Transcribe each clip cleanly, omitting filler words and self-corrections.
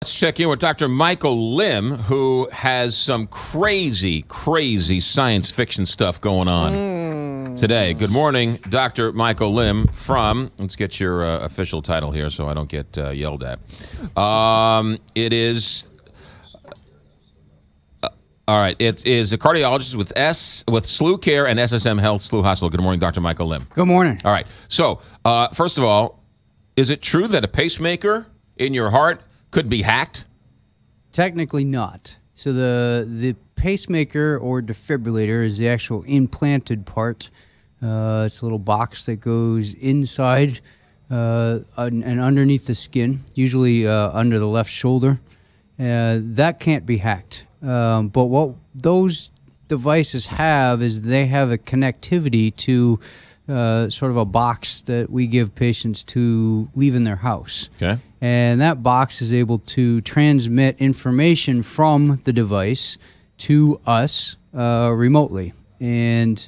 Let's check in with Dr. Michael Lim, who has some crazy, crazy science fiction stuff going on today. Good morning, Dr. Michael Lim from, let's get your official title here so I don't get yelled at. It is, all right, it is a cardiologist with SLU Care and SSM Health SLU Hospital. Good morning, Dr. Michael Lim. Good morning. All right, so first of all, is it true that a pacemaker in your heart could be hacked? Technically not. So the pacemaker or defibrillator is the actual implanted part. It's a little box that goes inside and underneath the skin, usually under the left shoulder. That can't be hacked. But what those devices have is they have a connectivity to sort of a box that we give patients to leave in their house. Okay. And that box is able to transmit information from the device to us remotely. And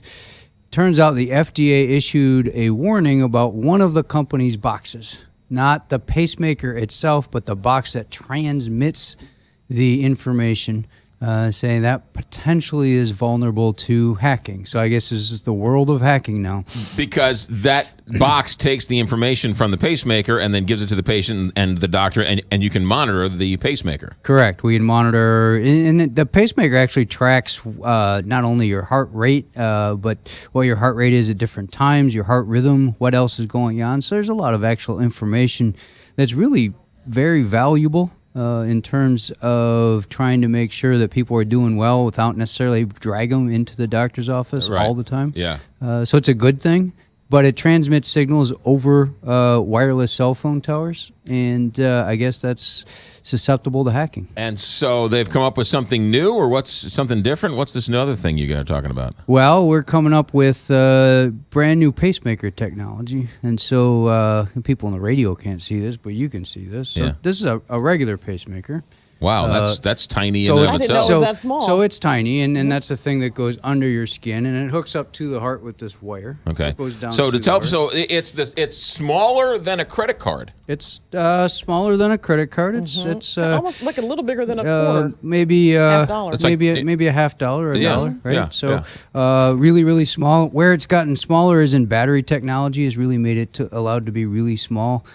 turns out the FDA issued a warning about one of the company's boxes, not the pacemaker itself, but the box that transmits the information, saying that potentially is vulnerable to hacking. So I guess this is the world of hacking now. Because that box takes the information from the pacemaker and then gives it to the patient and the doctor, and you can monitor the pacemaker. Correct. We can monitor, and the pacemaker actually tracks not only your heart rate, but what your heart rate is at different times, your heart rhythm, what else is going on. So there's a lot of actual information that's really very valuable in terms of trying to make sure that people are doing well without necessarily drag them into the doctor's office all the time. Yeah. So it's a good thing, but it transmits signals over wireless cell phone towers, and I guess that's susceptible to hacking. And so they've come up with something new, or what's something different? What's this other thing you guys are talking about? Well, we're coming up with brand new pacemaker technology, and so people on the radio can't see this, but you can see this. So this is a regular pacemaker. Wow, that's tiny so in and I of didn't know itself. it was that small. So it's tiny, and that's the thing that goes under your skin, and it hooks up to the heart with this wire. Okay. So it goes down So to to tell, the heart. so it's smaller than a credit card. It's smaller than a credit card. It's almost like a little bigger than a quarter. maybe $50. It's like- maybe a $50 or a Yeah, dollar, right? yeah, So really, really small. Where it's gotten smaller is in battery technology has really made it allowed to be really small.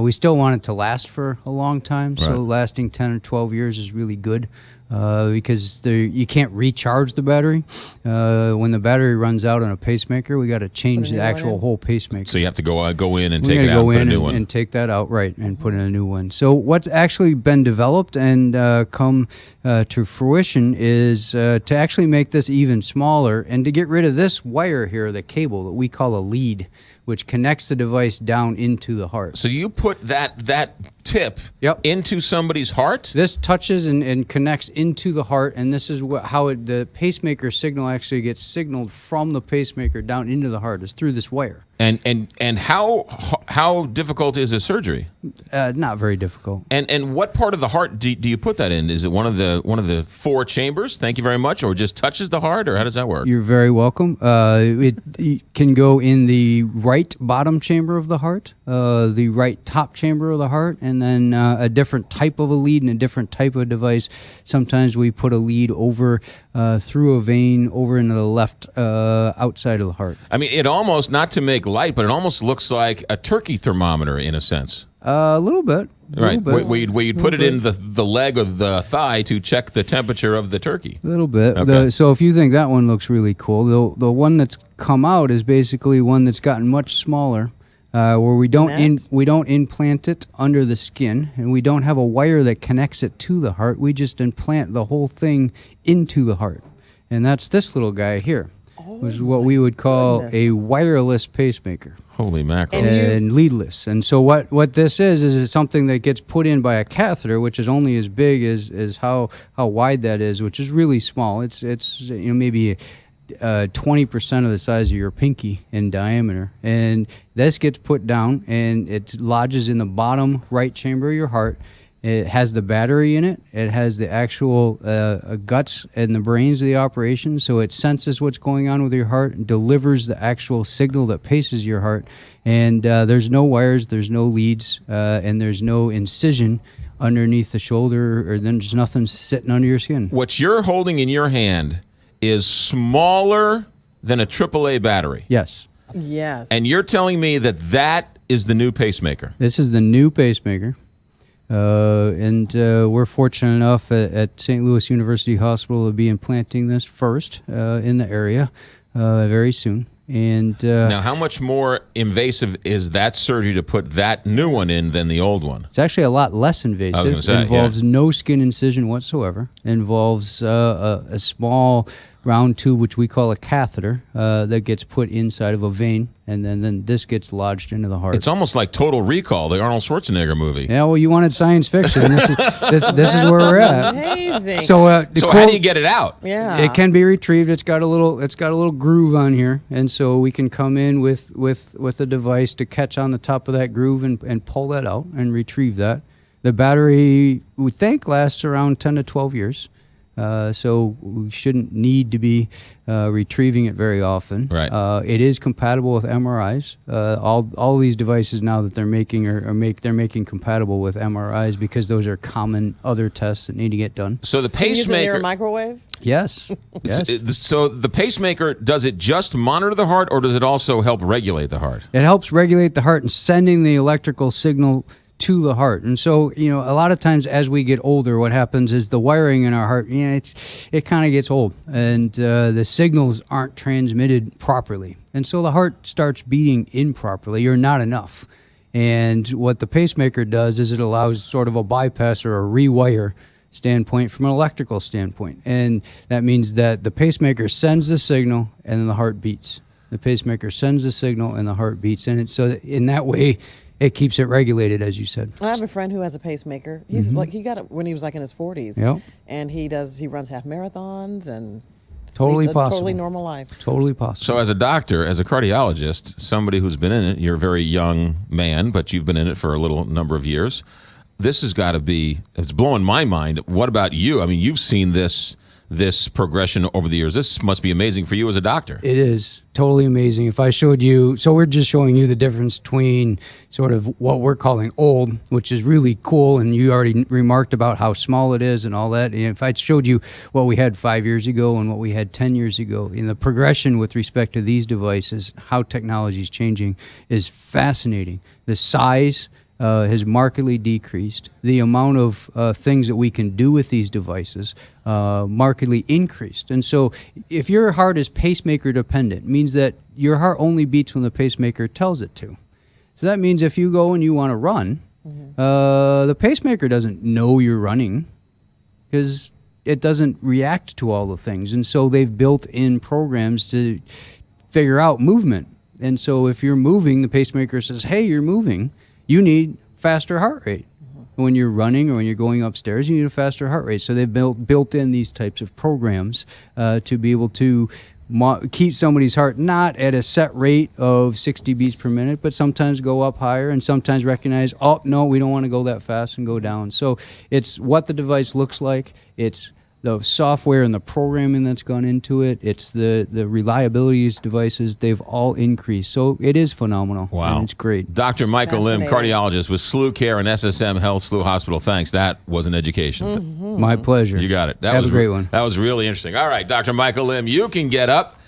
We still want it to last for a long time, so Right. lasting 10 or 12 years is really good because you can't recharge the battery. When the battery runs out on a pacemaker, we got to change the actual whole pacemaker. So you have to go in and We're take gonna it out go and put a in new one. and take that out, right, and put in a new one. So what's actually been developed and come to fruition is to actually make this even smaller and to get rid of this wire here, the cable that we call a lead, which connects the device down into the heart. So you put that tip into somebody's heart? This touches and connects into the heart, and this is how the pacemaker signal actually gets signaled from the pacemaker down into the heart, is through this wire. And how difficult is this surgery? Not very difficult. And what part of the heart do you put that in? Is it one of the four chambers? Thank you very much. Or just touches the heart, or how does that work? You're very welcome. It can go in the right bottom chamber of the heart, the right top chamber of the heart, and then a different type of a lead and a different type of device. Sometimes we put a lead over through a vein over into the left outside of the heart. I mean, it almost, not to make light, but it almost looks like a turkey thermometer in a sense. A little bit. Right, where you'd put it in the leg of the thigh to check the temperature of the turkey. A little bit. Okay. So if you think that one looks really cool, the one that's come out is basically one that's gotten much smaller, where we don't implant it under the skin, and we don't have a wire that connects it to the heart. We just implant the whole thing into the heart, and that's this little guy here, which is what we would call a wireless pacemaker. Holy mackerel. And leadless. And so what this is something that gets put in by a catheter, which is only as big as how wide that is, which is really small. It's maybe 20% of the size of your pinky in diameter. And this gets put down, and it lodges in the bottom right chamber of your heart. It has the battery in it. It has the actual guts and the brains of the operation, so it senses what's going on with your heart and delivers the actual signal that paces your heart. And there's no wires, there's no leads, and there's no incision underneath the shoulder, or then just nothing sitting under your skin. What you're holding in your hand is smaller than a AAA battery. Yes. Yes. And you're telling me that is the new pacemaker. This is the new pacemaker. And we're fortunate enough at St. Louis University Hospital to be implanting this first in the area very soon. And now, how much more invasive is that surgery to put that new one in than the old one? it's actually a lot less invasive. I was gonna say, It involves no skin incision whatsoever. It involves a small round tube, which we call a catheter, that gets put inside of a vein, and then this gets lodged into the heart. It's almost like Total Recall, the Arnold Schwarzenegger movie. Yeah, well, you wanted science fiction. This is where we're at. Amazing. So How do you get it out? yeah. It can be retrieved. It's got a little groove on here, and so we can come in with a device to catch on the top of that groove and pull that out and retrieve that. The battery, we think, lasts around 10 to 12 years. So we shouldn't need to be retrieving it very often. Right. It is compatible with MRIs. All these devices now that they're making they're making compatible with MRIs because those are common other tests that need to get done. So the Can you use it near pacemaker. a microwave? Yes. Yes. So the pacemaker, does it just monitor the heart, or does it also help regulate the heart? It helps regulate the heart and sending the electrical signal to the heart. And so, a lot of times as we get older, what happens is the wiring in our heart, it kind of gets old, and the signals aren't transmitted properly. And so the heart starts beating improperly or not enough. And what the pacemaker does is it allows sort of a bypass or a rewire standpoint from an electrical standpoint. And that means that the pacemaker sends the signal and then the heart beats. The pacemaker sends the signal and the heart beats. And so in that way, it keeps it regulated, as you said. I have a friend who has a pacemaker. He's like, he got it when he was like in his 40s. Yep. And he runs half marathons and Totally leads a possible. totally normal life. Totally possible. So as a doctor, as a cardiologist, somebody who's been in it, you're a very young man, but you've been in it for a little number of years. This has got to be, it's blowing my mind. What about you? I mean, you've seen this progression over the years. This must be amazing for you as a doctor. It is totally amazing. If I showed you, so we're just showing you the difference between sort of what we're calling old, which is really cool, and you already remarked about how small it is and all that. And if I showed you what we had 5 years ago and what we had 10 years ago, in the progression with respect to these devices, how technology is changing is fascinating. The size has markedly decreased. The amount of things that we can do with these devices markedly increased. And so if your heart is pacemaker dependent, it means that your heart only beats when the pacemaker tells it to. So that means if you go and you want to run, the pacemaker doesn't know you're running because it doesn't react to all the things. And so they've built in programs to figure out movement. And so if you're moving, the pacemaker says, hey, you're moving. You need faster heart rate. When you're running or when you're going upstairs, you need a faster heart rate. So they've built in these types of programs to be able to keep somebody's heart not at a set rate of 60 beats per minute, but sometimes go up higher and sometimes recognize, oh, no, we don't want to go that fast and go down. So it's what the device looks like. It's the software and the programming that's gone into it. It's the reliability of these devices. They've all increased. So it is phenomenal. Wow. And it's great. Dr. Michael Lim, fascinating. cardiologist with SLU Care and SSM Health SLU Hospital. Thanks. That was an education. My pleasure. You got it. That Have was a great one. That was really interesting. All right, Dr. Michael Lim, you can get up